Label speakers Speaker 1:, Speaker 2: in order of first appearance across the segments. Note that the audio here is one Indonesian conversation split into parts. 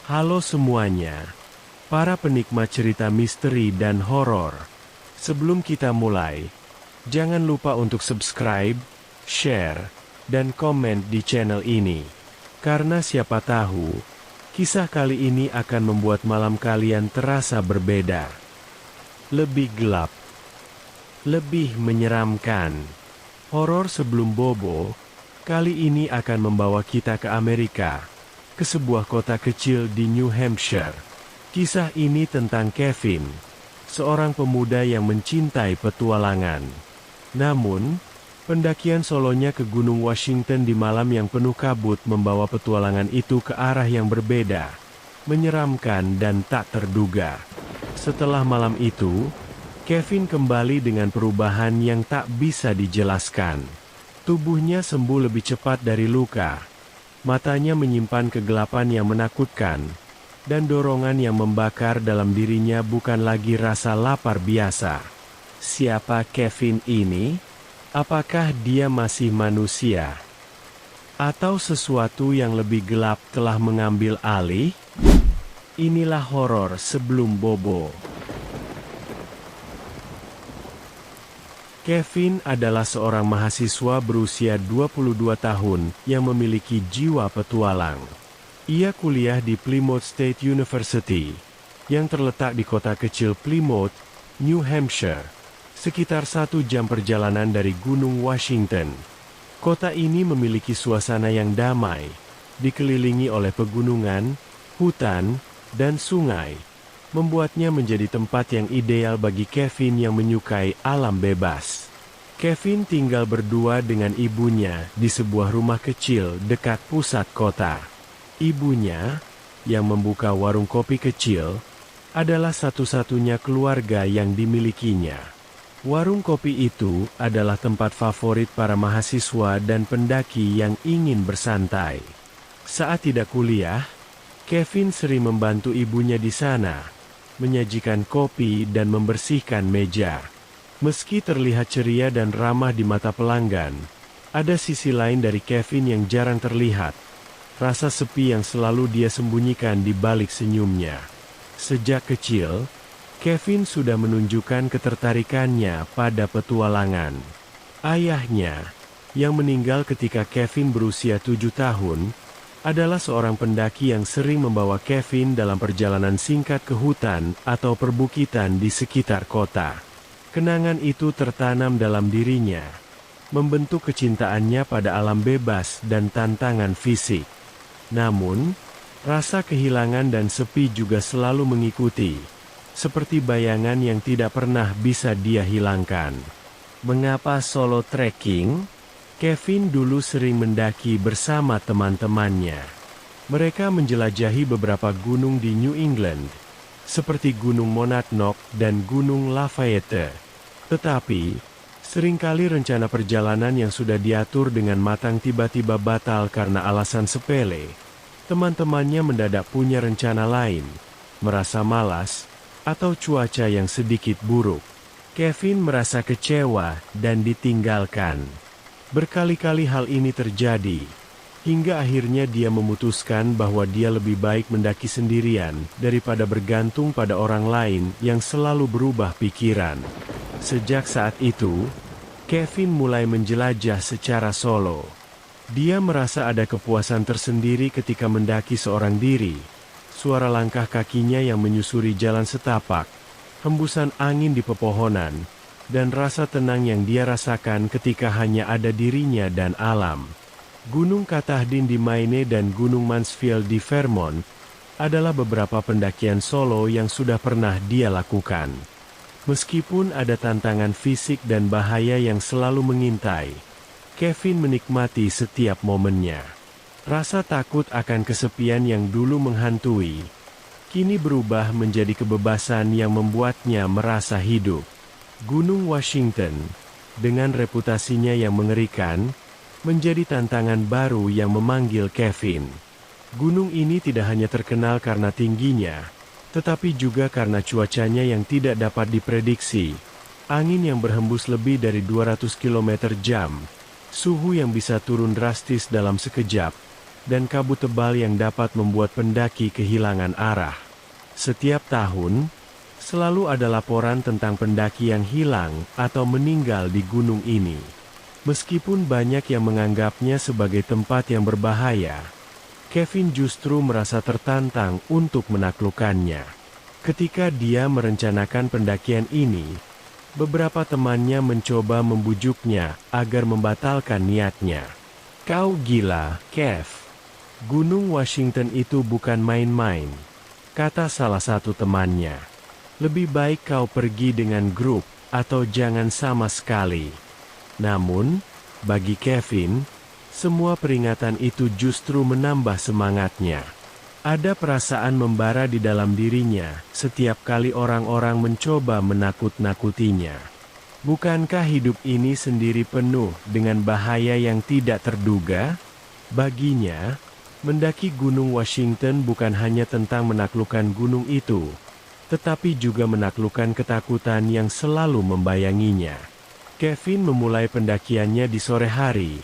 Speaker 1: Halo semuanya, para penikmat cerita misteri dan horor. Sebelum kita mulai, jangan lupa untuk subscribe, share, dan komen di channel ini. Karena siapa tahu, kisah kali ini akan membuat malam kalian terasa berbeda. Lebih gelap, lebih menyeramkan. Horor sebelum bobo, kali ini akan membawa kita ke Amerika, ke sebuah kota kecil di New Hampshire. Kisah ini tentang Kevin, seorang pemuda yang mencintai petualangan. Namun, pendakian solonya ke Gunung Washington di malam yang penuh kabut membawa petualangan itu ke arah yang berbeda, menyeramkan dan tak terduga. Setelah malam itu, Kevin kembali dengan perubahan yang tak bisa dijelaskan. Tubuhnya sembuh lebih cepat dari luka. Matanya menyimpan kegelapan yang menakutkan, dan dorongan yang membakar dalam dirinya bukan lagi rasa lapar biasa. Siapa Kevin ini? Apakah dia masih manusia? Atau sesuatu yang lebih gelap telah mengambil alih? Inilah horor sebelum bobo. Kevin adalah seorang mahasiswa berusia 22 tahun yang memiliki jiwa petualang. Ia kuliah di Plymouth State University, yang terletak di kota kecil Plymouth, New Hampshire, sekitar 1 jam perjalanan dari Gunung Washington. Kota ini memiliki suasana yang damai, dikelilingi oleh pegunungan, hutan, dan sungai, membuatnya menjadi tempat yang ideal bagi Kevin yang menyukai alam bebas. Kevin tinggal berdua dengan ibunya di sebuah rumah kecil dekat pusat kota. Ibunya, yang membuka warung kopi kecil, adalah satu-satunya keluarga yang dimilikinya. Warung kopi itu adalah tempat favorit para mahasiswa dan pendaki yang ingin bersantai. Saat tidak kuliah, Kevin sering membantu ibunya di sana, menyajikan kopi dan membersihkan meja. Meski terlihat ceria dan ramah di mata pelanggan, ada sisi lain dari Kevin yang jarang terlihat. Rasa sepi yang selalu dia sembunyikan di balik senyumnya. Sejak kecil, Kevin sudah menunjukkan ketertarikannya pada petualangan. Ayahnya, yang meninggal ketika Kevin berusia 7 tahun, adalah seorang pendaki yang sering membawa Kevin dalam perjalanan singkat ke hutan atau perbukitan di sekitar kota. Kenangan itu tertanam dalam dirinya, membentuk kecintaannya pada alam bebas dan tantangan fisik. Namun, rasa kehilangan dan sepi juga selalu mengikuti, seperti bayangan yang tidak pernah bisa dia hilangkan. Mengapa solo trekking? Kevin dulu sering mendaki bersama teman-temannya. Mereka menjelajahi beberapa gunung di New England, seperti Gunung Monadnock dan Gunung Lafayette. Tetapi, seringkali rencana perjalanan yang sudah diatur dengan matang tiba-tiba batal karena alasan sepele. Teman-temannya mendadak punya rencana lain, merasa malas, atau cuaca yang sedikit buruk. Kevin merasa kecewa dan ditinggalkan. Berkali-kali hal ini terjadi, hingga akhirnya dia memutuskan bahwa dia lebih baik mendaki sendirian daripada bergantung pada orang lain yang selalu berubah pikiran. Sejak saat itu, Kevin mulai menjelajah secara solo. Dia merasa ada kepuasan tersendiri ketika mendaki seorang diri. Suara langkah kakinya yang menyusuri jalan setapak, hembusan angin di pepohonan, dan rasa tenang yang dia rasakan ketika hanya ada dirinya dan alam. Gunung Katahdin di Maine dan Gunung Mansfield di Vermont adalah beberapa pendakian solo yang sudah pernah dia lakukan. Meskipun ada tantangan fisik dan bahaya yang selalu mengintai, Kevin menikmati setiap momennya. Rasa takut akan kesepian yang dulu menghantui, kini berubah menjadi kebebasan yang membuatnya merasa hidup. Gunung Washington, dengan reputasinya yang mengerikan, menjadi tantangan baru yang memanggil Kevin. Gunung ini tidak hanya terkenal karena tingginya, tetapi juga karena cuacanya yang tidak dapat diprediksi. Angin yang berhembus lebih dari 200 km/jam, suhu yang bisa turun drastis dalam sekejap, dan kabut tebal yang dapat membuat pendaki kehilangan arah. Setiap tahun, selalu ada laporan tentang pendaki yang hilang atau meninggal di gunung ini. Meskipun banyak yang menganggapnya sebagai tempat yang berbahaya, Kevin justru merasa tertantang untuk menaklukkannya. Ketika dia merencanakan pendakian ini, beberapa temannya mencoba membujuknya agar membatalkan niatnya. "Kau gila, Kev. Gunung Washington itu bukan main-main," kata salah satu temannya. "Lebih baik kau pergi dengan grup, atau jangan sama sekali." Namun, bagi Kevin, semua peringatan itu justru menambah semangatnya. Ada perasaan membara di dalam dirinya setiap kali orang-orang mencoba menakut-nakutinya. Bukankah hidup ini sendiri penuh dengan bahaya yang tidak terduga? Baginya, mendaki Gunung Washington bukan hanya tentang menaklukkan gunung itu, tetapi juga menaklukkan ketakutan yang selalu membayanginya. Kevin memulai pendakiannya di sore hari,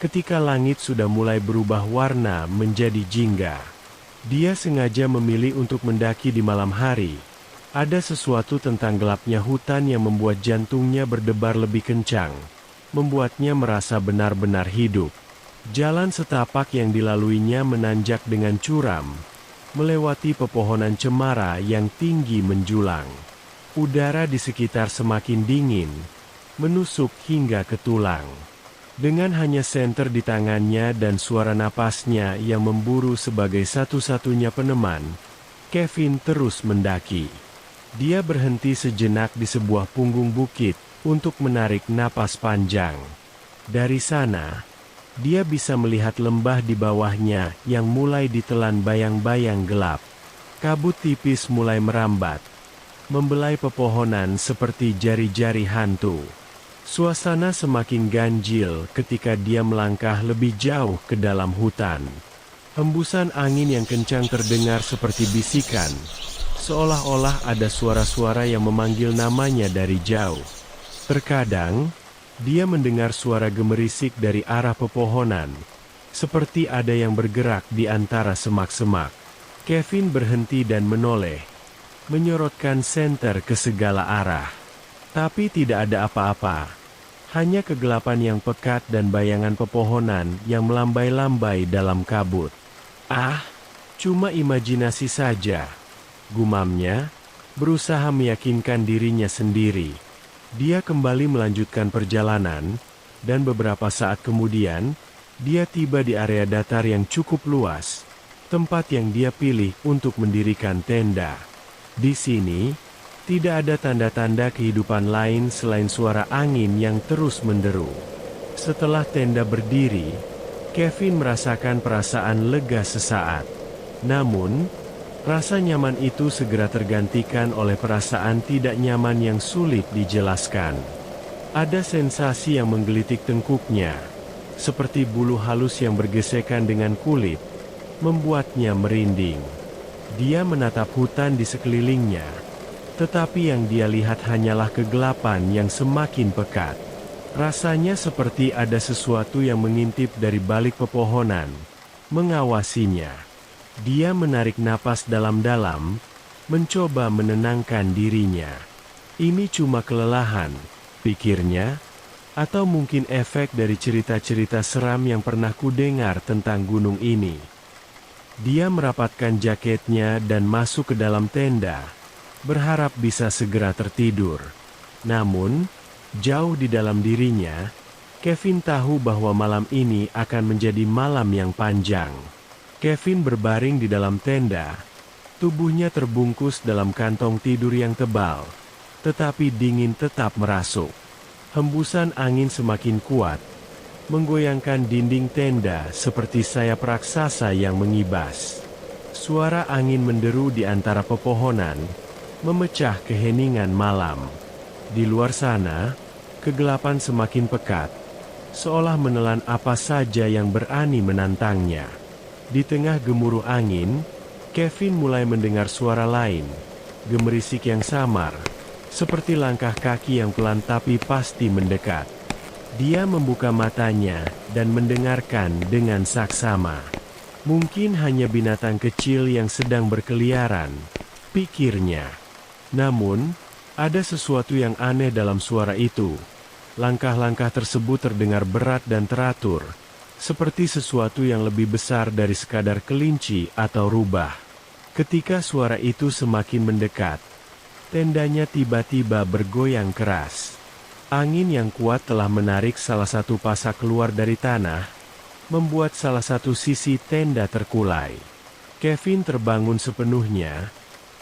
Speaker 1: ketika langit sudah mulai berubah warna menjadi jingga. Dia sengaja memilih untuk mendaki di malam hari. Ada sesuatu tentang gelapnya hutan yang membuat jantungnya berdebar lebih kencang, membuatnya merasa benar-benar hidup. Jalan setapak yang dilaluinya menanjak dengan curam, melewati pepohonan cemara yang tinggi menjulang. Udara di sekitar semakin dingin, menusuk hingga ke tulang. Dengan hanya senter di tangannya dan suara napasnya yang memburu sebagai satu-satunya peneman, Kevin terus mendaki. Dia berhenti sejenak di sebuah punggung bukit untuk menarik napas panjang. Dari sana, dia bisa melihat lembah di bawahnya yang mulai ditelan bayang-bayang gelap. Kabut tipis mulai merambat, membelai pepohonan seperti jari-jari hantu. Suasana semakin ganjil ketika dia melangkah lebih jauh ke dalam hutan. Hembusan angin yang kencang terdengar seperti bisikan, seolah-olah ada suara-suara yang memanggil namanya dari jauh. Terkadang, dia mendengar suara gemerisik dari arah pepohonan, seperti ada yang bergerak di antara semak-semak. Kevin berhenti dan menoleh, menyorotkan senter ke segala arah. Tapi tidak ada apa-apa. Hanya kegelapan yang pekat dan bayangan pepohonan yang melambai-lambai dalam kabut. "Ah, cuma imajinasi saja," gumamnya, berusaha meyakinkan dirinya sendiri. Dia kembali melanjutkan perjalanan, dan beberapa saat kemudian, dia tiba di area datar yang cukup luas, tempat yang dia pilih untuk mendirikan tenda. Di sini, tidak ada tanda-tanda kehidupan lain selain suara angin yang terus menderu. Setelah tenda berdiri, Kevin merasakan perasaan lega sesaat. Namun, rasa nyaman itu segera tergantikan oleh perasaan tidak nyaman yang sulit dijelaskan. Ada sensasi yang menggelitik tengkuknya, seperti bulu halus yang bergesekan dengan kulit, membuatnya merinding. Dia menatap hutan di sekelilingnya, tetapi yang dia lihat hanyalah kegelapan yang semakin pekat. Rasanya seperti ada sesuatu yang mengintip dari balik pepohonan, mengawasinya. Dia menarik napas dalam-dalam, mencoba menenangkan dirinya. Ini cuma kelelahan, pikirnya, atau mungkin efek dari cerita-cerita seram yang pernah kudengar tentang gunung ini. Dia merapatkan jaketnya dan masuk ke dalam tenda, berharap bisa segera tertidur. Namun, jauh di dalam dirinya, Kevin tahu bahwa malam ini akan menjadi malam yang panjang. Kevin berbaring di dalam tenda, tubuhnya terbungkus dalam kantong tidur yang tebal, tetapi dingin tetap merasuk. Hembusan angin semakin kuat, menggoyangkan dinding tenda seperti sayap raksasa yang mengibas. Suara angin menderu di antara pepohonan, memecah keheningan malam. Di luar sana, kegelapan semakin pekat, seolah menelan apa saja yang berani menantangnya. Di tengah gemuruh angin, Kevin mulai mendengar suara lain, gemerisik yang samar, seperti langkah kaki yang pelan tapi pasti mendekat. Dia membuka matanya dan mendengarkan dengan saksama. Mungkin hanya binatang kecil yang sedang berkeliaran, pikirnya. Namun, ada sesuatu yang aneh dalam suara itu. Langkah-langkah tersebut terdengar berat dan teratur, seperti sesuatu yang lebih besar dari sekadar kelinci atau rubah. Ketika suara itu semakin mendekat, tendanya tiba-tiba bergoyang keras. Angin yang kuat telah menarik salah satu pasak keluar dari tanah, membuat salah satu sisi tenda terkulai. Kevin terbangun sepenuhnya,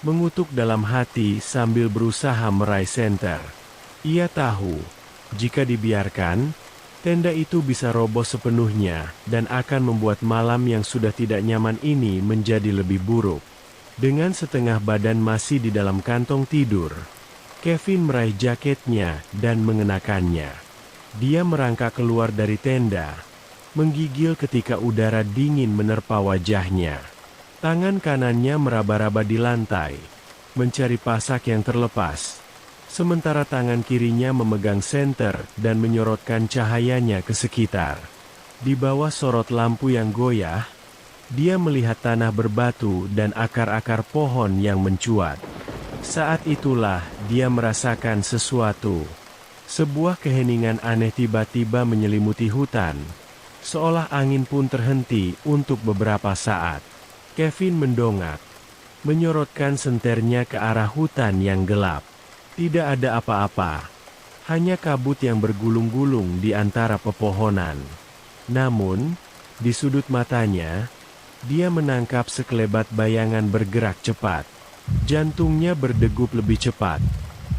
Speaker 1: mengutuk dalam hati sambil berusaha meraih senter. Ia tahu, jika dibiarkan, tenda itu bisa roboh sepenuhnya dan akan membuat malam yang sudah tidak nyaman ini menjadi lebih buruk. Dengan setengah badan masih di dalam kantong tidur, Kevin meraih jaketnya dan mengenakannya. Dia merangkak keluar dari tenda, menggigil ketika udara dingin menerpa wajahnya. Tangan kanannya meraba-raba di lantai, mencari pasak yang terlepas, sementara tangan kirinya memegang senter dan menyorotkan cahayanya ke sekitar. Di bawah sorot lampu yang goyah, dia melihat tanah berbatu dan akar-akar pohon yang mencuat. Saat itulah dia merasakan sesuatu. Sebuah keheningan aneh tiba-tiba menyelimuti hutan, seolah angin pun terhenti untuk beberapa saat. Kevin mendongak, menyorotkan senternya ke arah hutan yang gelap. Tidak ada apa-apa, hanya kabut yang bergulung-gulung di antara pepohonan. Namun, di sudut matanya, dia menangkap sekelebat bayangan bergerak cepat. Jantungnya berdegup lebih cepat,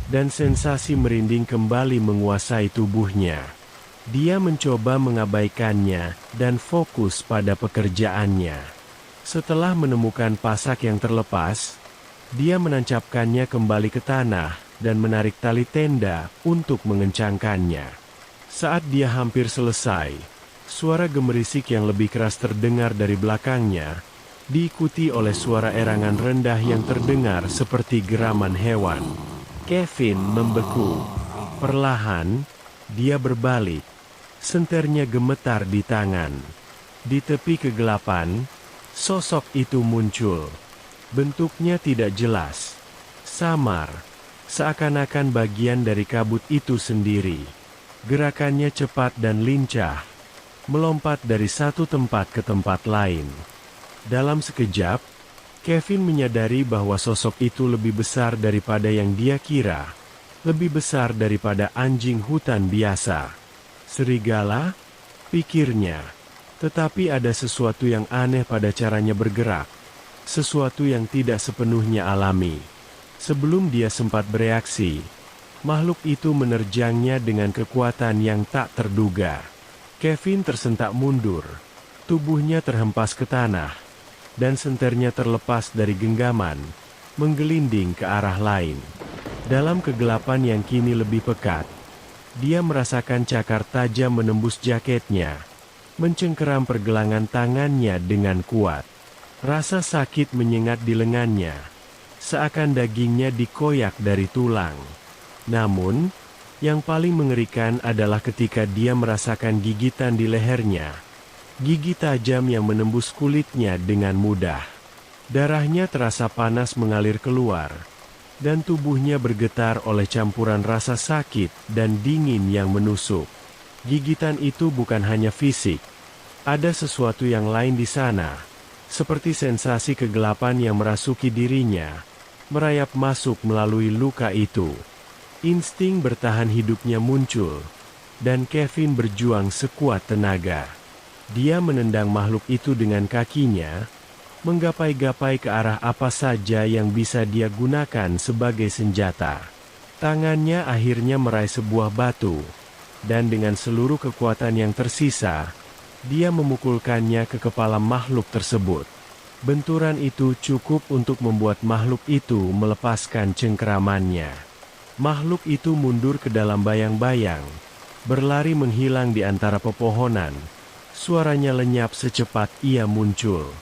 Speaker 1: dan sensasi merinding kembali menguasai tubuhnya. Dia mencoba mengabaikannya dan fokus pada pekerjaannya. Setelah menemukan pasak yang terlepas, dia menancapkannya kembali ke tanah dan menarik tali tenda untuk mengencangkannya. Saat dia hampir selesai, suara gemerisik yang lebih keras terdengar dari belakangnya, diikuti oleh suara erangan rendah yang terdengar seperti geraman hewan. Kevin membeku. Perlahan, dia berbalik. Senternya gemetar di tangan. Di tepi kegelapan, sosok itu muncul. Bentuknya tidak jelas, samar, seakan-akan bagian dari kabut itu sendiri. Gerakannya cepat dan lincah, melompat dari satu tempat ke tempat lain. Dalam sekejap, Kevin menyadari bahwa sosok itu lebih besar daripada yang dia kira, lebih besar daripada anjing hutan biasa. Serigala, pikirnya, tetapi ada sesuatu yang aneh pada caranya bergerak, sesuatu yang tidak sepenuhnya alami. Sebelum dia sempat bereaksi, makhluk itu menerjangnya dengan kekuatan yang tak terduga. Kevin tersentak mundur, tubuhnya terhempas ke tanah, dan senternya terlepas dari genggaman, menggelinding ke arah lain. Dalam kegelapan yang kini lebih pekat, dia merasakan cakar tajam menembus jaketnya, mencengkeram pergelangan tangannya dengan kuat. Rasa sakit menyengat di lengannya, seakan dagingnya dikoyak dari tulang. Namun, yang paling mengerikan adalah ketika dia merasakan gigitan di lehernya. Gigi tajam yang menembus kulitnya dengan mudah. Darahnya terasa panas mengalir keluar, dan tubuhnya bergetar oleh campuran rasa sakit dan dingin yang menusuk. Gigitan itu bukan hanya fisik. Ada sesuatu yang lain di sana, seperti sensasi kegelapan yang merasuki dirinya, merayap masuk melalui luka itu. Insting bertahan hidupnya muncul, dan Kevin berjuang sekuat tenaga. Dia menendang makhluk itu dengan kakinya, menggapai-gapai ke arah apa saja yang bisa dia gunakan sebagai senjata. Tangannya akhirnya meraih sebuah batu, dan dengan seluruh kekuatan yang tersisa, dia memukulkannya ke kepala makhluk tersebut. Benturan itu cukup untuk membuat makhluk itu melepaskan cengkeramannya. Makhluk itu mundur ke dalam bayang-bayang, berlari menghilang di antara pepohonan. Suaranya lenyap secepat ia muncul.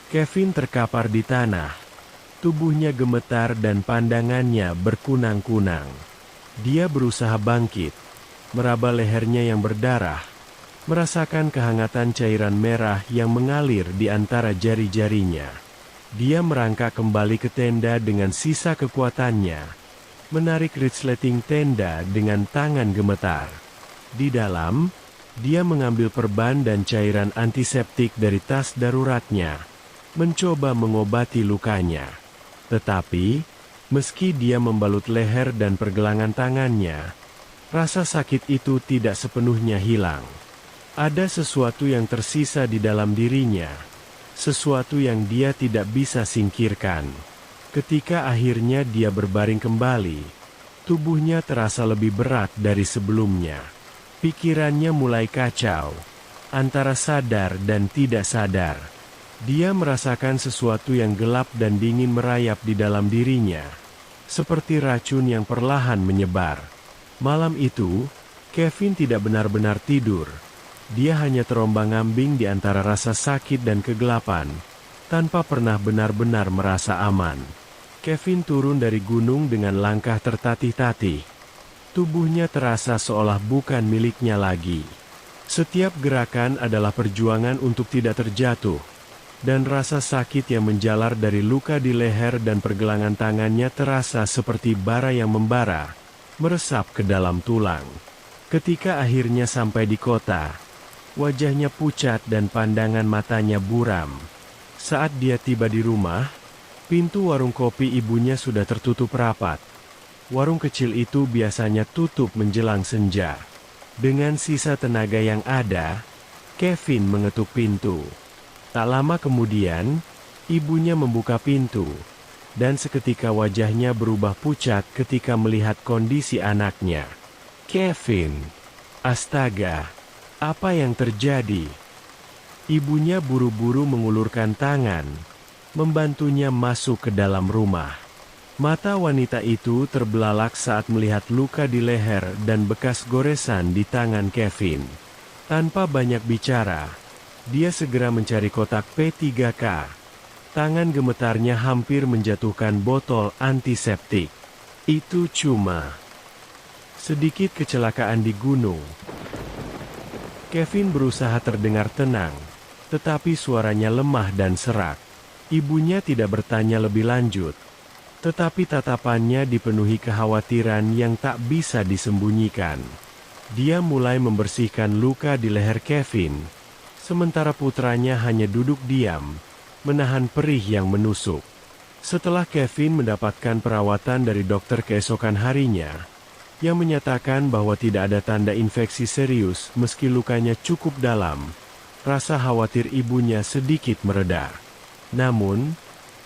Speaker 1: Kevin terkapar di tanah. Tubuhnya gemetar dan pandangannya berkunang-kunang. Dia berusaha bangkit, meraba lehernya yang berdarah, merasakan kehangatan cairan merah yang mengalir di antara jari-jarinya. Dia merangkak kembali ke tenda dengan sisa kekuatannya, menarik resleting tenda dengan tangan gemetar. Di dalam, dia mengambil perban dan cairan antiseptik dari tas daruratnya, mencoba mengobati lukanya. Tetapi, meski dia membalut leher dan pergelangan tangannya, rasa sakit itu tidak sepenuhnya hilang. Ada sesuatu yang tersisa di dalam dirinya, sesuatu yang dia tidak bisa singkirkan. Ketika akhirnya dia berbaring kembali, tubuhnya terasa lebih berat dari sebelumnya. Pikirannya mulai kacau, antara sadar dan tidak sadar. Dia merasakan sesuatu yang gelap dan dingin merayap di dalam dirinya, seperti racun yang perlahan menyebar. Malam itu, Kevin tidak benar-benar tidur. Dia hanya terombang-ambing di antara rasa sakit dan kegelapan, tanpa pernah benar-benar merasa aman. Kevin turun dari gunung dengan langkah tertatih-tatih. Tubuhnya terasa seolah bukan miliknya lagi. Setiap gerakan adalah perjuangan untuk tidak terjatuh, dan rasa sakit yang menjalar dari luka di leher dan pergelangan tangannya terasa seperti bara yang membara, meresap ke dalam tulang. Ketika akhirnya sampai di kota, wajahnya pucat dan pandangan matanya buram. Saat dia tiba di rumah, pintu warung kopi ibunya sudah tertutup rapat. Warung kecil itu biasanya tutup menjelang senja. Dengan sisa tenaga yang ada, Kevin mengetuk pintu. Tak lama kemudian, ibunya membuka pintu, dan seketika wajahnya berubah pucat ketika melihat kondisi anaknya. Kevin, astaga, apa yang terjadi? Ibunya buru-buru mengulurkan tangan, membantunya masuk ke dalam rumah. Mata wanita itu terbelalak saat melihat luka di leher dan bekas goresan di tangan Kevin. Tanpa banyak bicara, dia segera mencari kotak P3K. Tangan gemetarnya hampir menjatuhkan botol antiseptik. Itu cuma sedikit kecelakaan di gunung. Kevin berusaha terdengar tenang, tetapi suaranya lemah dan serak. Ibunya tidak bertanya lebih lanjut, tetapi tatapannya dipenuhi kekhawatiran yang tak bisa disembunyikan. Dia mulai membersihkan luka di leher Kevin, sementara putranya hanya duduk diam, menahan perih yang menusuk. Setelah Kevin mendapatkan perawatan dari dokter keesokan harinya, yang menyatakan bahwa tidak ada tanda infeksi serius meski lukanya cukup dalam, rasa khawatir ibunya sedikit mereda. Namun,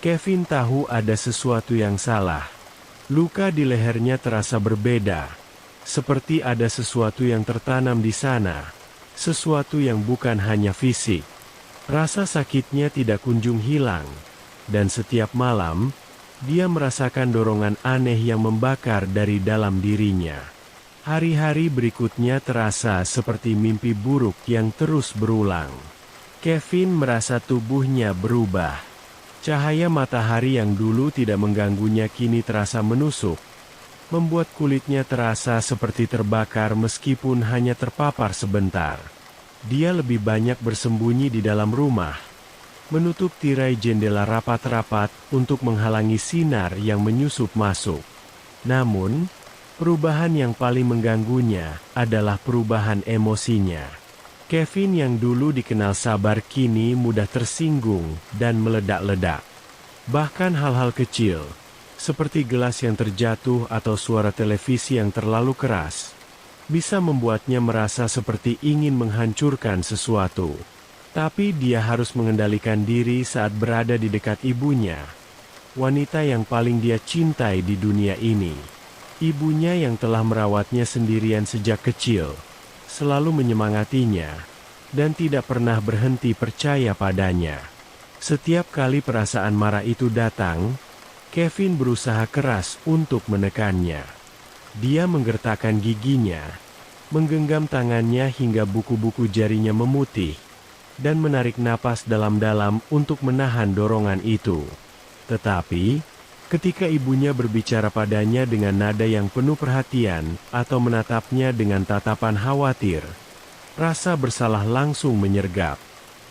Speaker 1: Kevin tahu ada sesuatu yang salah. Luka di lehernya terasa berbeda, seperti ada sesuatu yang tertanam di sana, sesuatu yang bukan hanya fisik. Rasa sakitnya tidak kunjung hilang, dan setiap malam, dia merasakan dorongan aneh yang membakar dari dalam dirinya. Hari-hari berikutnya terasa seperti mimpi buruk yang terus berulang. Kevin merasa tubuhnya berubah. Cahaya matahari yang dulu tidak mengganggunya kini terasa menusuk, membuat kulitnya terasa seperti terbakar meskipun hanya terpapar sebentar. Dia lebih banyak bersembunyi di dalam rumah, menutup tirai jendela rapat-rapat untuk menghalangi sinar yang menyusup masuk. Namun, perubahan yang paling mengganggunya adalah perubahan emosinya. Kevin yang dulu dikenal sabar kini mudah tersinggung dan meledak-ledak. Bahkan hal-hal kecil, seperti gelas yang terjatuh atau suara televisi yang terlalu keras, bisa membuatnya merasa seperti ingin menghancurkan sesuatu. Tapi dia harus mengendalikan diri saat berada di dekat ibunya, wanita yang paling dia cintai di dunia ini. Ibunya yang telah merawatnya sendirian sejak kecil, selalu menyemangatinya, dan tidak pernah berhenti percaya padanya. Setiap kali perasaan marah itu datang, Kevin berusaha keras untuk menekannya. Dia menggertakkan giginya, menggenggam tangannya hingga buku-buku jarinya memutih, dan menarik napas dalam-dalam untuk menahan dorongan itu. Tetapi, ketika ibunya berbicara padanya dengan nada yang penuh perhatian atau menatapnya dengan tatapan khawatir, Rasa bersalah langsung menyergap.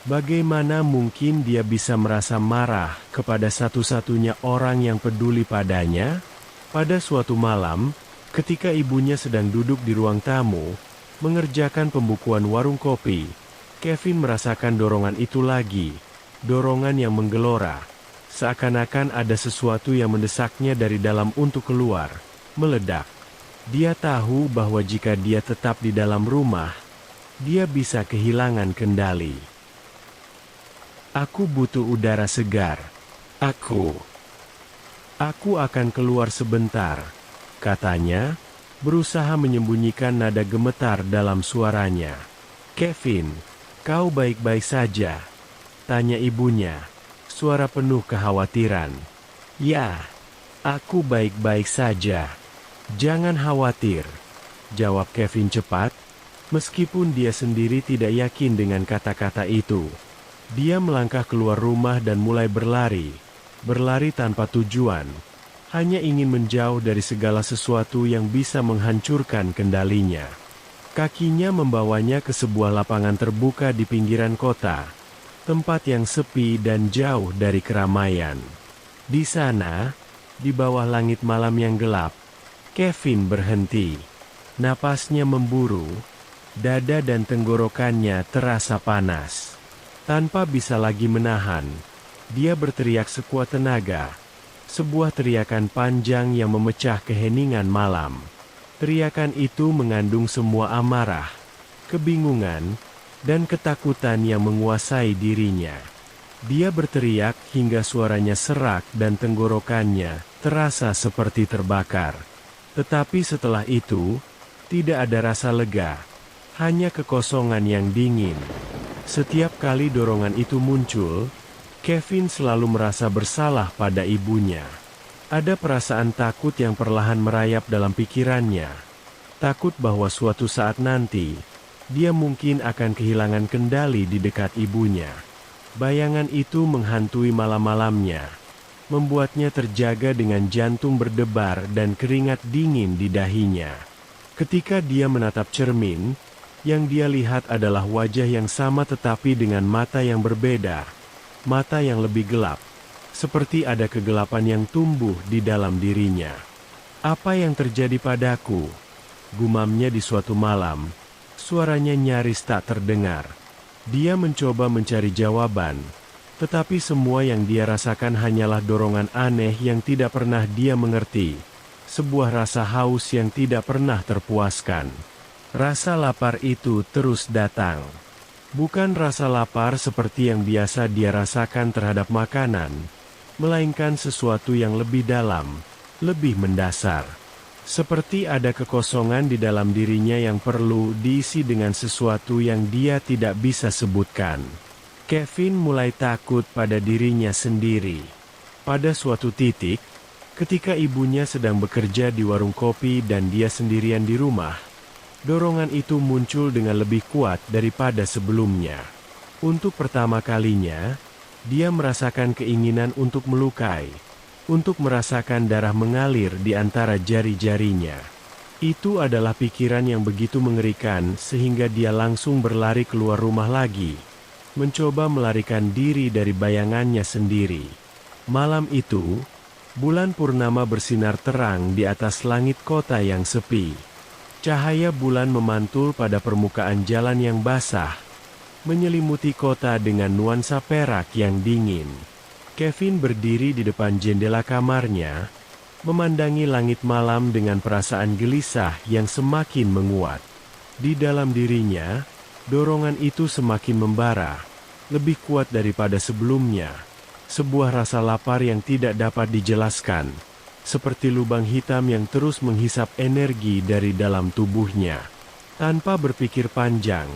Speaker 1: Bagaimana mungkin dia bisa merasa marah kepada satu-satunya orang yang peduli padanya? Pada suatu malam, ketika ibunya sedang duduk di ruang tamu, mengerjakan pembukuan warung kopi, Kevin merasakan dorongan itu lagi, dorongan yang menggelora. Seakan-akan ada sesuatu yang mendesaknya dari dalam untuk keluar, meledak. Dia tahu bahwa jika dia tetap di dalam rumah, dia bisa kehilangan kendali. Aku butuh udara segar. Aku akan keluar sebentar, katanya, berusaha menyembunyikan nada gemetar dalam suaranya. Kevin, kau baik-baik saja? Tanya ibunya, suara penuh kekhawatiran. Ya, aku baik-baik saja. Jangan khawatir, jawab Kevin cepat, meskipun dia sendiri tidak yakin dengan kata-kata itu. Dia melangkah keluar rumah dan mulai berlari tanpa tujuan, hanya ingin menjauh dari segala sesuatu yang bisa menghancurkan kendalinya. Kakinya membawanya ke sebuah lapangan terbuka di pinggiran kota, tempat yang sepi dan jauh dari keramaian. Di sana, di bawah langit malam yang gelap, Kevin berhenti. Napasnya memburu, dada dan tenggorokannya terasa panas. Tanpa bisa lagi menahan, dia berteriak sekuat tenaga. Sebuah teriakan panjang yang memecah keheningan malam. Teriakan itu mengandung semua amarah, kebingungan, dan ketakutan yang menguasai dirinya. Dia berteriak hingga suaranya serak dan tenggorokannya terasa seperti terbakar. Tetapi setelah itu, tidak ada rasa lega, hanya kekosongan yang dingin. Setiap kali dorongan itu muncul, Kevin selalu merasa bersalah pada ibunya. Ada perasaan takut yang perlahan merayap dalam pikirannya. Takut bahwa suatu saat nanti, dia mungkin akan kehilangan kendali di dekat ibunya. Bayangan itu menghantui malam-malamnya, membuatnya terjaga dengan jantung berdebar dan keringat dingin di dahinya. Ketika dia menatap cermin, yang dia lihat adalah wajah yang sama tetapi dengan mata yang berbeda. Mata yang lebih gelap. Seperti ada kegelapan yang tumbuh di dalam dirinya. Apa yang terjadi padaku? Gumamnya di suatu malam. Suaranya nyaris tak terdengar. Dia mencoba mencari jawaban. Tetapi semua yang dia rasakan hanyalah dorongan aneh yang tidak pernah dia mengerti. Sebuah rasa haus yang tidak pernah terpuaskan. Rasa lapar itu terus datang. Bukan rasa lapar seperti yang biasa dia rasakan terhadap makanan, melainkan sesuatu yang lebih dalam, lebih mendasar. Seperti ada kekosongan di dalam dirinya yang perlu diisi dengan sesuatu yang dia tidak bisa sebutkan. Kevin mulai takut pada dirinya sendiri. Pada suatu titik, ketika ibunya sedang bekerja di warung kopi dan dia sendirian di rumah, dorongan itu muncul dengan lebih kuat daripada sebelumnya. Untuk pertama kalinya, dia merasakan keinginan untuk melukai, untuk merasakan darah mengalir di antara jari-jarinya. Itu adalah pikiran yang begitu mengerikan sehingga dia langsung berlari keluar rumah lagi, mencoba melarikan diri dari bayangannya sendiri. Malam itu, bulan purnama bersinar terang di atas langit kota yang sepi. Cahaya bulan memantul pada permukaan jalan yang basah, menyelimuti kota dengan nuansa perak yang dingin. Kevin berdiri di depan jendela kamarnya, memandangi langit malam dengan perasaan gelisah yang semakin menguat. Di dalam dirinya, dorongan itu semakin membara, lebih kuat daripada sebelumnya. Sebuah rasa lapar yang tidak dapat dijelaskan. Seperti lubang hitam yang terus menghisap energi dari dalam tubuhnya. Tanpa berpikir panjang,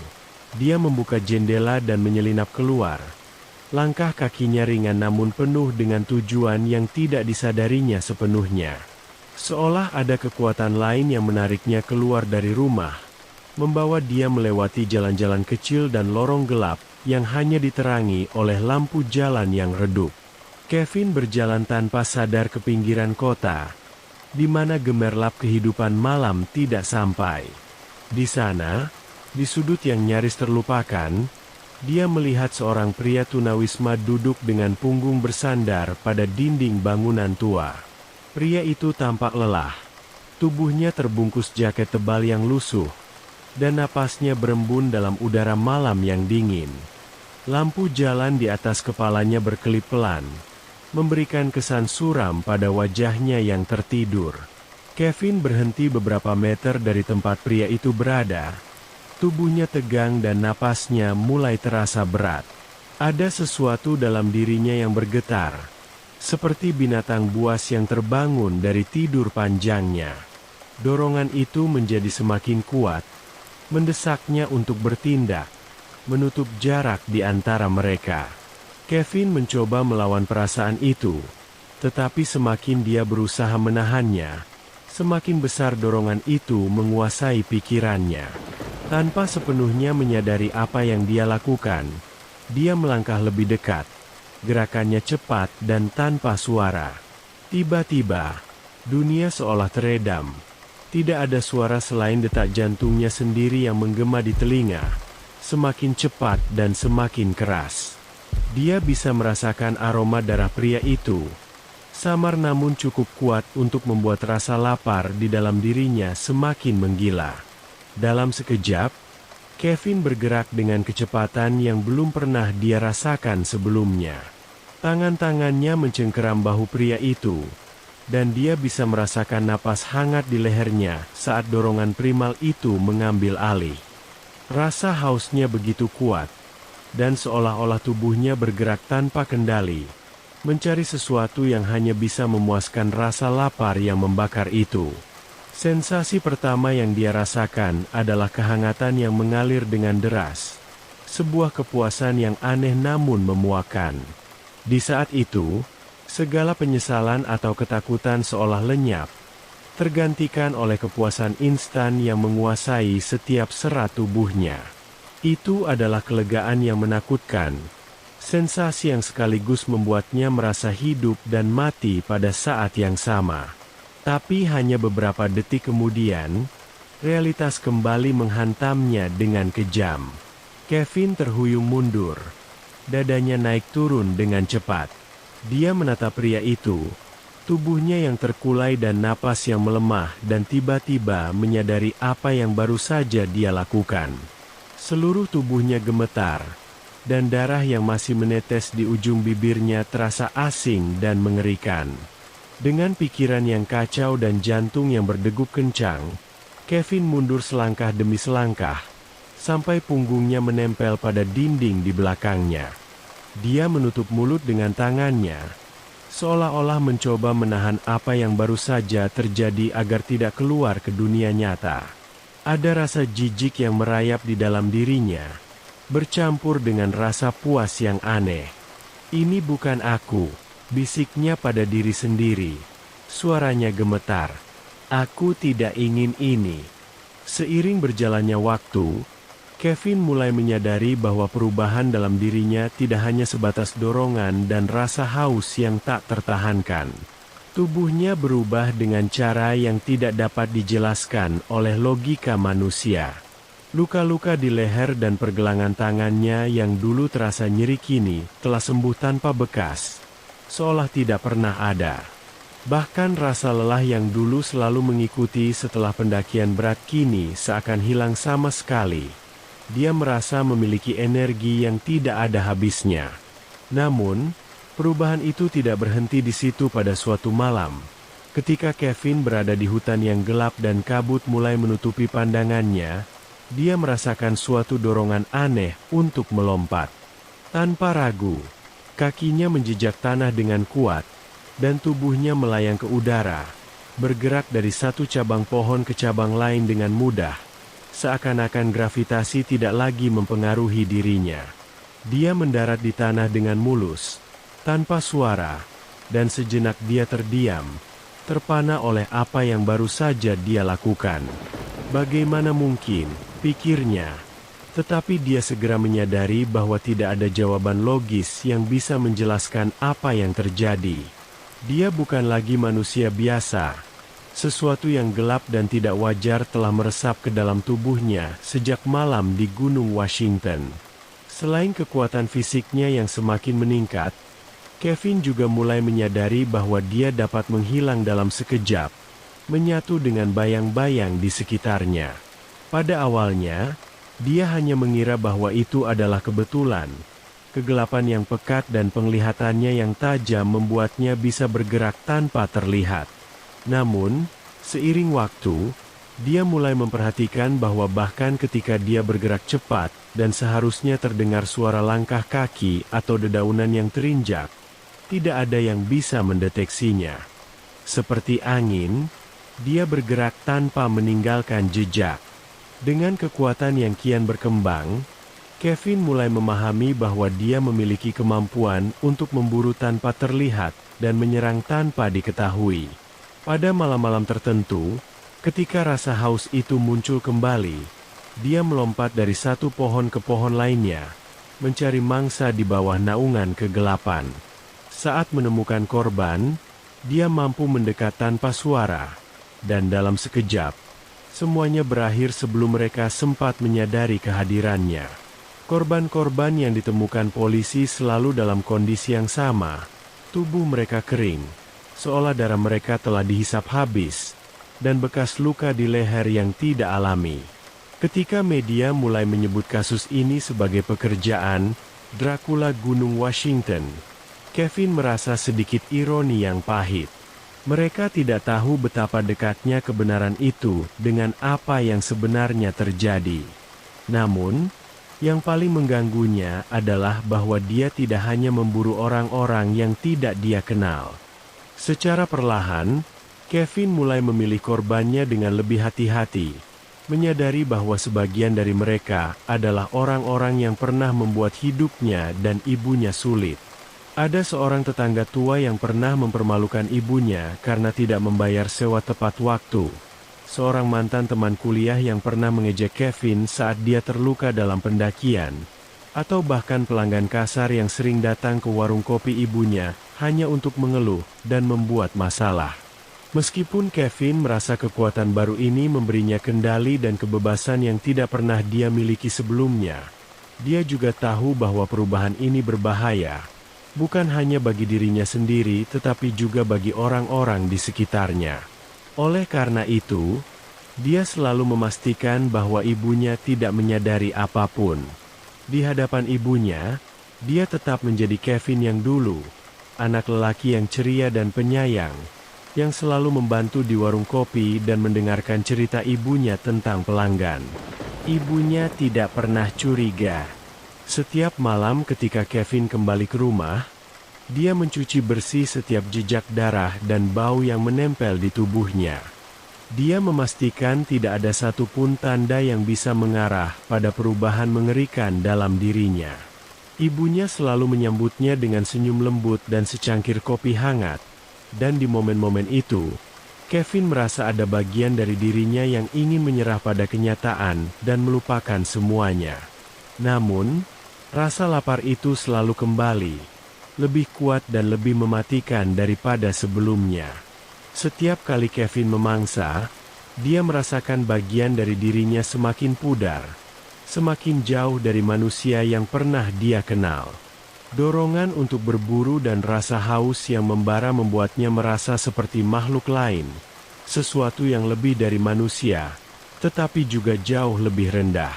Speaker 1: dia membuka jendela dan menyelinap keluar. Langkah kakinya ringan namun penuh dengan tujuan yang tidak disadarinya sepenuhnya. Seolah ada kekuatan lain yang menariknya keluar dari rumah, membawa dia melewati jalan-jalan kecil dan lorong gelap yang hanya diterangi oleh lampu jalan yang redup. Kevin berjalan tanpa sadar ke pinggiran kota, di mana gemerlap kehidupan malam tidak sampai. Di sana, Di sudut yang nyaris terlupakan, dia melihat seorang pria tunawisma duduk dengan punggung bersandar pada dinding bangunan tua. Pria itu tampak lelah. Tubuhnya terbungkus jaket tebal yang lusuh, dan napasnya berembun dalam udara malam yang dingin. Lampu jalan di atas kepalanya berkelip pelan, memberikan kesan suram pada wajahnya yang tertidur. Kevin berhenti beberapa meter dari tempat pria itu berada. Tubuhnya tegang dan napasnya mulai terasa berat. Ada sesuatu dalam dirinya yang bergetar, seperti binatang buas yang terbangun dari tidur panjangnya. Dorongan itu menjadi semakin kuat, mendesaknya untuk bertindak, menutup jarak di antara mereka. Kevin mencoba melawan perasaan itu, tetapi semakin dia berusaha menahannya, semakin besar dorongan itu menguasai pikirannya. Tanpa sepenuhnya menyadari apa yang dia lakukan, dia melangkah lebih dekat. Gerakannya cepat dan tanpa suara. Tiba-tiba, dunia seolah teredam. Tidak ada suara selain detak jantungnya sendiri yang menggema di telinga, semakin cepat dan semakin keras. Dia bisa merasakan aroma darah pria itu, samar namun cukup kuat untuk membuat rasa lapar di dalam dirinya semakin menggila. Dalam sekejap, Kevin bergerak dengan kecepatan yang belum pernah dia rasakan sebelumnya. Tangan-tangannya mencengkeram bahu pria itu, dan dia bisa merasakan napas hangat di lehernya saat dorongan primal itu mengambil alih. Rasa hausnya begitu kuat, dan seolah-olah tubuhnya bergerak tanpa kendali, mencari sesuatu yang hanya bisa memuaskan rasa lapar yang membakar itu. Sensasi pertama yang dia rasakan adalah kehangatan yang mengalir dengan deras, sebuah kepuasan yang aneh namun memuakkan. Di saat itu, segala penyesalan atau ketakutan seolah lenyap, tergantikan oleh kepuasan instan yang menguasai setiap serat tubuhnya. Itu adalah kelegaan yang menakutkan, sensasi yang sekaligus membuatnya merasa hidup dan mati pada saat yang sama. Tapi hanya beberapa detik kemudian, realitas kembali menghantamnya dengan kejam. Kevin terhuyung mundur, dadanya naik turun dengan cepat. Dia menatap pria itu, tubuhnya yang terkulai dan napas yang melemah, dan tiba-tiba menyadari apa yang baru saja dia lakukan. Seluruh tubuhnya gemetar, dan darah yang masih menetes di ujung bibirnya terasa asing dan mengerikan. Dengan pikiran yang kacau dan jantung yang berdegup kencang, Kevin mundur selangkah demi selangkah, sampai punggungnya menempel pada dinding di belakangnya. Dia menutup mulut dengan tangannya, seolah-olah mencoba menahan apa yang baru saja terjadi agar tidak keluar ke dunia nyata. Ada rasa jijik yang merayap di dalam dirinya, bercampur dengan rasa puas yang aneh. "Ini bukan aku," bisiknya pada diri sendiri. Suaranya gemetar. "Aku tidak ingin ini." Seiring berjalannya waktu, Kevin mulai menyadari bahwa perubahan dalam dirinya tidak hanya sebatas dorongan dan rasa haus yang tak tertahankan. Tubuhnya berubah dengan cara yang tidak dapat dijelaskan oleh logika manusia. Luka-luka di leher dan pergelangan tangannya yang dulu terasa nyeri kini telah sembuh tanpa bekas, seolah tidak pernah ada. Bahkan rasa lelah yang dulu selalu mengikuti setelah pendakian berat kini seakan hilang sama sekali. Dia merasa memiliki energi yang tidak ada habisnya. Namun, perubahan itu tidak berhenti di situ pada suatu malam. Ketika Kevin berada di hutan yang gelap dan kabut mulai menutupi pandangannya, dia merasakan suatu dorongan aneh untuk melompat. Tanpa ragu, kakinya menjejak tanah dengan kuat, dan tubuhnya melayang ke udara, bergerak dari satu cabang pohon ke cabang lain dengan mudah, seakan-akan gravitasi tidak lagi mempengaruhi dirinya. Dia mendarat di tanah dengan mulus, tanpa suara, dan sejenak dia terdiam, terpana oleh apa yang baru saja dia lakukan. Bagaimana mungkin, pikirnya, tetapi dia segera menyadari bahwa tidak ada jawaban logis yang bisa menjelaskan apa yang terjadi. Dia bukan lagi manusia biasa. Sesuatu yang gelap dan tidak wajar telah meresap ke dalam tubuhnya sejak malam di Gunung Washington. Selain kekuatan fisiknya yang semakin meningkat, Kevin juga mulai menyadari bahwa dia dapat menghilang dalam sekejap, menyatu dengan bayang-bayang di sekitarnya. Pada awalnya, dia hanya mengira bahwa itu adalah kebetulan. Kegelapan yang pekat dan penglihatannya yang tajam membuatnya bisa bergerak tanpa terlihat. Namun, seiring waktu, dia mulai memperhatikan bahwa bahkan ketika dia bergerak cepat dan seharusnya terdengar suara langkah kaki atau dedaunan yang terinjak, tidak ada yang bisa mendeteksinya. Seperti angin, dia bergerak tanpa meninggalkan jejak. Dengan kekuatan yang kian berkembang, Kevin mulai memahami bahwa dia memiliki kemampuan untuk memburu tanpa terlihat dan menyerang tanpa diketahui. Pada malam-malam tertentu, ketika rasa haus itu muncul kembali, dia melompat dari satu pohon ke pohon lainnya, mencari mangsa di bawah naungan kegelapan. Saat menemukan korban, dia mampu mendekat tanpa suara, dan dalam sekejap, semuanya berakhir sebelum mereka sempat menyadari kehadirannya. Korban-korban yang ditemukan polisi selalu dalam kondisi yang sama, tubuh mereka kering, seolah darah mereka telah dihisap habis, dan bekas luka di leher yang tidak alami. Ketika media mulai menyebut kasus ini sebagai pekerjaan Dracula Gunung Washington, Kevin merasa sedikit ironi yang pahit. Mereka tidak tahu betapa dekatnya kebenaran itu dengan apa yang sebenarnya terjadi. Namun, yang paling mengganggunya adalah bahwa dia tidak hanya memburu orang-orang yang tidak dia kenal. Secara perlahan, Kevin mulai memilih korbannya dengan lebih hati-hati, menyadari bahwa sebagian dari mereka adalah orang-orang yang pernah membuat hidupnya dan ibunya sulit. Ada seorang tetangga tua yang pernah mempermalukan ibunya karena tidak membayar sewa tepat waktu. Seorang mantan teman kuliah yang pernah mengejek Kevin saat dia terluka dalam pendakian. Atau bahkan pelanggan kasar yang sering datang ke warung kopi ibunya hanya untuk mengeluh dan membuat masalah. Meskipun Kevin merasa kekuatan baru ini memberinya kendali dan kebebasan yang tidak pernah dia miliki sebelumnya, dia juga tahu bahwa perubahan ini berbahaya, bukan hanya bagi dirinya sendiri tetapi juga bagi orang-orang di sekitarnya. Oleh karena itu, dia selalu memastikan bahwa ibunya tidak menyadari apapun. Di hadapan ibunya, dia tetap menjadi Kevin yang dulu, anak lelaki yang ceria dan penyayang, yang selalu membantu di warung kopi dan mendengarkan cerita ibunya tentang pelanggan. Ibunya tidak pernah curiga. Setiap malam ketika Kevin kembali ke rumah, dia mencuci bersih setiap jejak darah dan bau yang menempel di tubuhnya. Dia memastikan tidak ada satupun tanda yang bisa mengarah pada perubahan mengerikan dalam dirinya. Ibunya selalu menyambutnya dengan senyum lembut dan secangkir kopi hangat. Dan di momen-momen itu, Kevin merasa ada bagian dari dirinya yang ingin menyerah pada kenyataan dan melupakan semuanya. Namun, rasa lapar itu selalu kembali, lebih kuat dan lebih mematikan daripada sebelumnya. Setiap kali Kevin memangsa, dia merasakan bagian dari dirinya semakin pudar, semakin jauh dari manusia yang pernah dia kenal. Dorongan untuk berburu dan rasa haus yang membara membuatnya merasa seperti makhluk lain, sesuatu yang lebih dari manusia, tetapi juga jauh lebih rendah.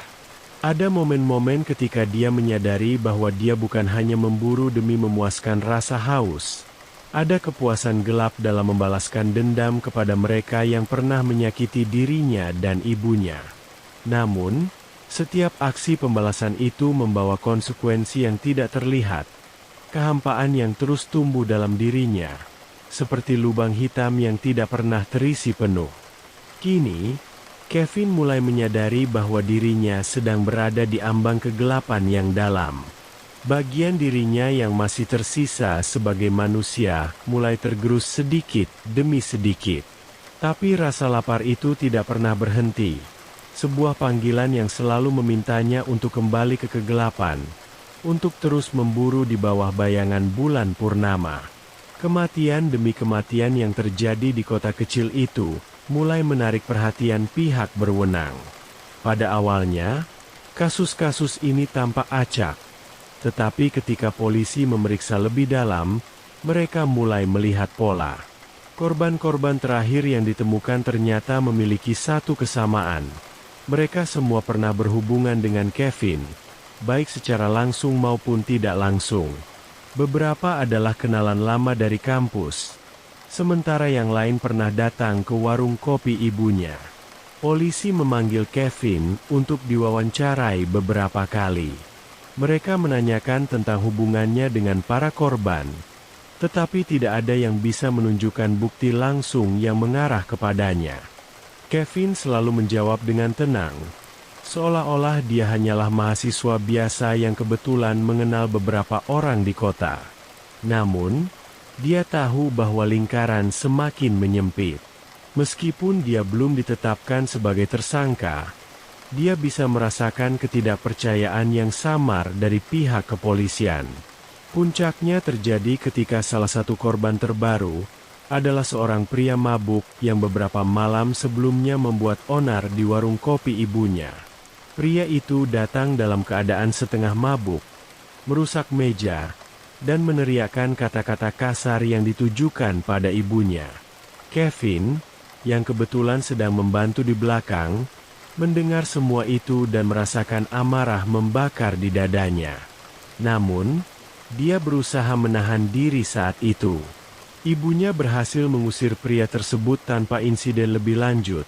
Speaker 1: Ada momen-momen ketika dia menyadari bahwa dia bukan hanya memburu demi memuaskan rasa haus. Ada kepuasan gelap dalam membalaskan dendam kepada mereka yang pernah menyakiti dirinya dan ibunya. Namun, setiap aksi pembalasan itu membawa konsekuensi yang tidak terlihat. Kehampaan yang terus tumbuh dalam dirinya, seperti lubang hitam yang tidak pernah terisi penuh. Kini, Kevin mulai menyadari bahwa dirinya sedang berada di ambang kegelapan yang dalam. Bagian dirinya yang masih tersisa sebagai manusia mulai tergerus sedikit demi sedikit. Tapi rasa lapar itu tidak pernah berhenti. Sebuah panggilan yang selalu memintanya untuk kembali ke kegelapan, untuk terus memburu di bawah bayangan bulan purnama. Kematian demi kematian yang terjadi di kota kecil itu mulai menarik perhatian pihak berwenang. Pada awalnya, kasus-kasus ini tampak acak. Tetapi ketika polisi memeriksa lebih dalam, mereka mulai melihat pola. Korban-korban terakhir yang ditemukan ternyata memiliki satu kesamaan. Mereka semua pernah berhubungan dengan Kevin, baik secara langsung maupun tidak langsung. Beberapa adalah kenalan lama dari kampus, sementara yang lain pernah datang ke warung kopi ibunya. Polisi memanggil Kevin untuk diwawancarai beberapa kali. Mereka menanyakan tentang hubungannya dengan para korban, tetapi tidak ada yang bisa menunjukkan bukti langsung yang mengarah kepadanya. Kevin selalu menjawab dengan tenang, seolah-olah dia hanyalah mahasiswa biasa yang kebetulan mengenal beberapa orang di kota. Namun, dia tahu bahwa lingkaran semakin menyempit. Meskipun dia belum ditetapkan sebagai tersangka, dia bisa merasakan ketidakpercayaan yang samar dari pihak kepolisian. Puncaknya terjadi ketika salah satu korban terbaru adalah seorang pria mabuk yang beberapa malam sebelumnya membuat onar di warung kopi ibunya. Pria itu datang dalam keadaan setengah mabuk, merusak meja, dan meneriakkan kata-kata kasar yang ditujukan pada ibunya. Kevin, yang kebetulan sedang membantu di belakang, mendengar semua itu dan merasakan amarah membakar di dadanya. Namun, dia berusaha menahan diri saat itu. Ibunya berhasil mengusir pria tersebut tanpa insiden lebih lanjut,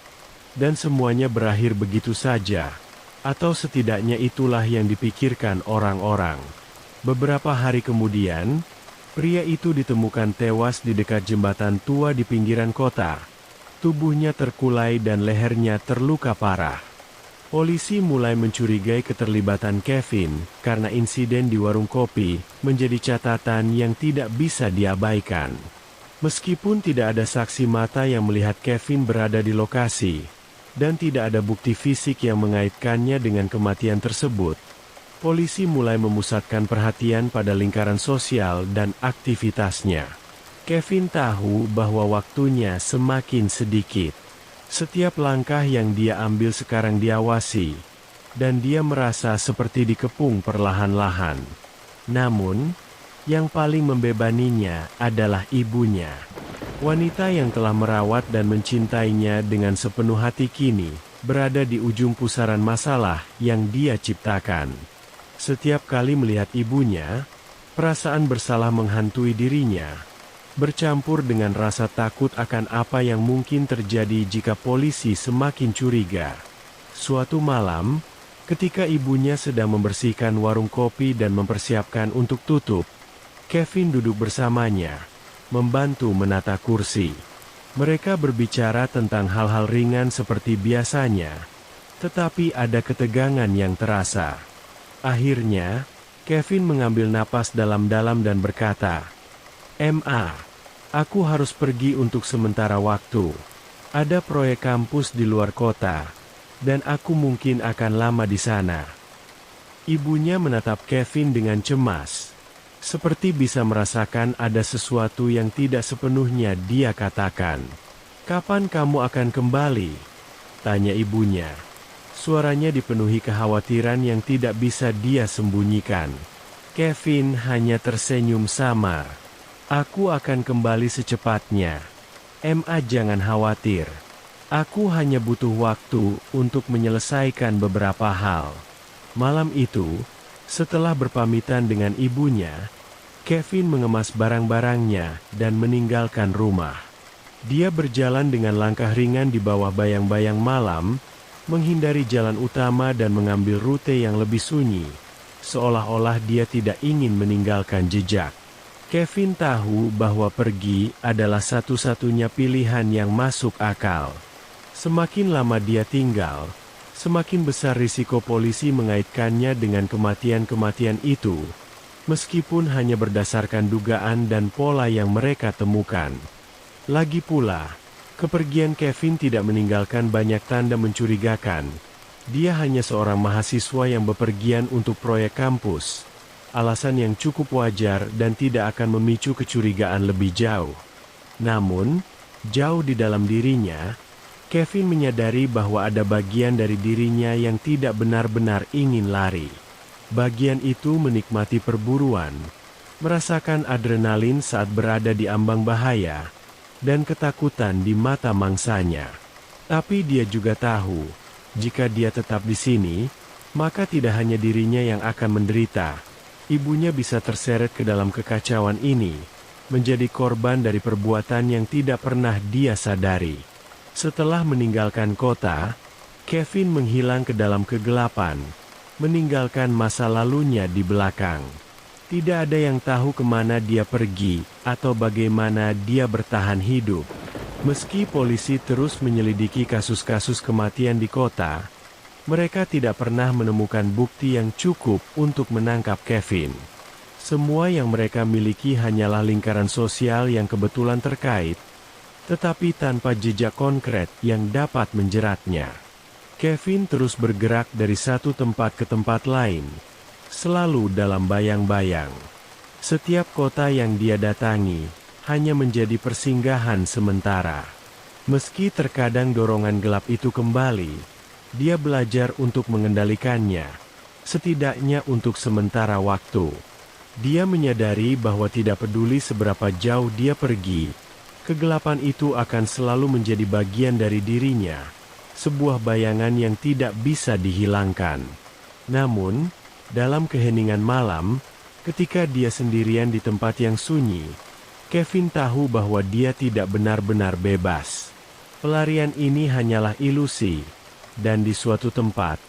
Speaker 1: dan semuanya berakhir begitu saja. Atau setidaknya itulah yang dipikirkan orang-orang. Beberapa hari kemudian, pria itu ditemukan tewas di dekat jembatan tua di pinggiran kota. Tubuhnya terkulai dan lehernya terluka parah. Polisi mulai mencurigai keterlibatan Kevin karena insiden di warung kopi menjadi catatan yang tidak bisa diabaikan. Meskipun tidak ada saksi mata yang melihat Kevin berada di lokasi, dan tidak ada bukti fisik yang mengaitkannya dengan kematian tersebut, polisi mulai memusatkan perhatian pada lingkaran sosial dan aktivitasnya. Kevin tahu bahwa waktunya semakin sedikit. Setiap langkah yang dia ambil sekarang diawasi, dan dia merasa seperti dikepung perlahan-lahan. Namun, yang paling membebaninya adalah ibunya. Wanita yang telah merawat dan mencintainya dengan sepenuh hati kini berada di ujung pusaran masalah yang dia ciptakan. Setiap kali melihat ibunya, perasaan bersalah menghantui dirinya, bercampur dengan rasa takut akan apa yang mungkin terjadi jika polisi semakin curiga. Suatu malam, ketika ibunya sedang membersihkan warung kopi dan mempersiapkan untuk tutup, Kevin duduk bersamanya, membantu menata kursi. Mereka berbicara tentang hal-hal ringan seperti biasanya, tetapi ada ketegangan yang terasa. Akhirnya, Kevin mengambil napas dalam-dalam dan berkata, "Ma, aku harus pergi untuk sementara waktu. Ada proyek kampus di luar kota, dan aku mungkin akan lama di sana." Ibunya menatap Kevin dengan cemas, seperti bisa merasakan ada sesuatu yang tidak sepenuhnya dia katakan. "Kapan kamu akan kembali?" tanya ibunya. Suaranya dipenuhi kekhawatiran yang tidak bisa dia sembunyikan. Kevin hanya tersenyum samar. "Aku akan kembali secepatnya. Ma, jangan khawatir. Aku hanya butuh waktu untuk menyelesaikan beberapa hal." Malam itu, setelah berpamitan dengan ibunya, Kevin mengemas barang-barangnya dan meninggalkan rumah. Dia berjalan dengan langkah ringan di bawah bayang-bayang malam, menghindari jalan utama dan mengambil rute yang lebih sunyi, seolah-olah dia tidak ingin meninggalkan jejak. Kevin tahu bahwa pergi adalah satu-satunya pilihan yang masuk akal. Semakin lama dia tinggal, semakin besar risiko polisi mengaitkannya dengan kematian-kematian itu, meskipun hanya berdasarkan dugaan dan pola yang mereka temukan. Lagi pula, kepergian Kevin tidak meninggalkan banyak tanda mencurigakan. Dia hanya seorang mahasiswa yang bepergian untuk proyek kampus, alasan yang cukup wajar dan tidak akan memicu kecurigaan lebih jauh. Namun, jauh di dalam dirinya, Kevin menyadari bahwa ada bagian dari dirinya yang tidak benar-benar ingin lari. Bagian itu menikmati perburuan, merasakan adrenalin saat berada di ambang bahaya, dan ketakutan di mata mangsanya. Tapi dia juga tahu, jika dia tetap di sini, maka tidak hanya dirinya yang akan menderita. Ibunya bisa terseret ke dalam kekacauan ini, menjadi korban dari perbuatan yang tidak pernah dia sadari. Setelah meninggalkan kota, Kevin menghilang ke dalam kegelapan, meninggalkan masa lalunya di belakang. Tidak ada yang tahu kemana dia pergi, atau bagaimana dia bertahan hidup. Meski polisi terus menyelidiki kasus-kasus kematian di kota, mereka tidak pernah menemukan bukti yang cukup untuk menangkap Kevin. Semua yang mereka miliki hanyalah lingkaran sosial yang kebetulan terkait, tetapi tanpa jejak konkret yang dapat menjeratnya. Kevin terus bergerak dari satu tempat ke tempat lain, selalu dalam bayang-bayang. Setiap kota yang dia datangi hanya menjadi persinggahan sementara. Meski terkadang dorongan gelap itu kembali, dia belajar untuk mengendalikannya, setidaknya untuk sementara waktu. Dia menyadari bahwa tidak peduli seberapa jauh dia pergi, kegelapan itu akan selalu menjadi bagian dari dirinya, sebuah bayangan yang tidak bisa dihilangkan. Namun, dalam keheningan malam, ketika dia sendirian di tempat yang sunyi, Kevin tahu bahwa dia tidak benar-benar bebas. Pelarian ini hanyalah ilusi, dan di suatu tempat,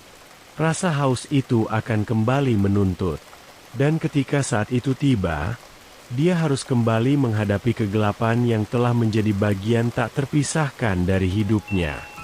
Speaker 1: rasa haus itu akan kembali menuntut. Dan ketika saat itu tiba, dia harus kembali menghadapi kegelapan yang telah menjadi bagian tak terpisahkan dari hidupnya.